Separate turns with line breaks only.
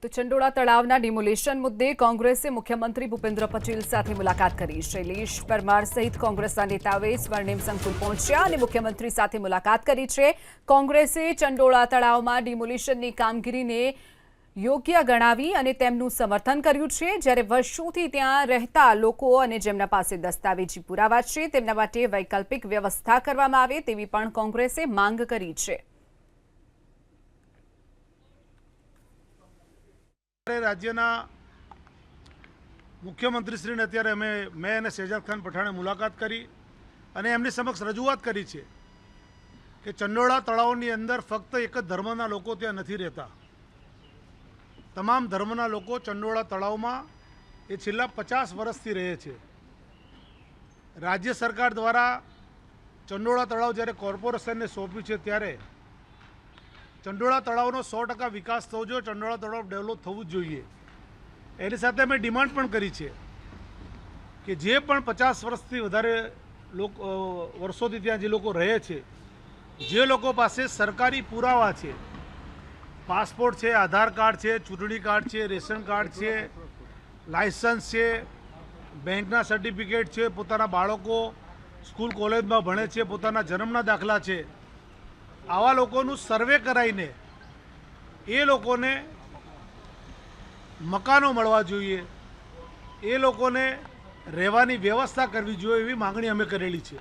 તો ચંડોળા તળાવના ડિમોલિશન મુદ્દે કોંગ્રેસે મુખ્યમંત્રી ભૂપેન્દ્ર પટેલ સાથે મુલાકાત કરી। શૈલેષ પરમાર સહિત કોંગ્રેસના નેતાઓએ સ્વર્ણિમ સંકુલ પહોંચ્યા અને મુખ્યમંત્રી સાથે મુલાકાત કરી છે। કોંગ્રેસે ચંડોળા તળાવમાં ડિમોલિશનની કામગીરીને યોગ્ય ગણાવી અને તેમનું સમર્થન કર્યું છે, જ્યારે વર્ષોથી ત્યાં રહેતા લોકો અને જેમના પાસે દસ્તાવેજી પુરાવા છે તેમના માટે વૈકલ્પિક વ્યવસ્થા કરવામાં આવે તેવી પણ કોંગ્રેસે માંગ કરી છે।
રાજ્યના મુખ્યમંત્રીશ્રીને અત્યારે મેં અને શહેજાદ ખાન પઠાણે મુલાકાત કરી અને એમની સમક્ષ રજૂઆત કરી છે કે ચંડોળા તળાવની અંદર ફક્ત એક જ ધર્મના લોકો ત્યાં નથી રહેતા। તમામ ધર્મના લોકો ચંડોળા તળાવમાં એ છેલ્લા 50 વર્ષથી રહે છે। રાજ્ય સરકાર દ્વારા ચંડોળા તળાવ જ્યારે કોર્પોરેશનને સોંપ્યું છે ત્યારે ચંડોળા તળાવનો 100% વિકાસ થવો જોઈએ, ચંડોળા તળાવ ડેવલપ થવું જ જોઈએ। એની સાથે અમે ડિમાન્ડ પણ કરી છે કે જે પણ 50 વર્ષથી વધારે વર્ષોથી ત્યાં જે લોકો રહે છે, જે લોકો પાસે સરકારી પુરાવા છે, પાસપોર્ટ છે, આધાર કાર્ડ છે, ચૂંટણી કાર્ડ છે, રેશન કાર્ડ છે, લાયસન્સ છે, બેંકના સર્ટિફિકેટ છે, પોતાના બાળકો સ્કૂલ કોલેજમાં ભણે છે, પોતાના જન્મના દાખલા છે, આવા લોકોનું સર્વે કરાવીને એ લોકોને મકાનો મળવા જોઈએ, એ લોકોને રહેવાની વ્યવસ્થા કરવી જોઈએ એવી માંગણી અમે કરેલી છે।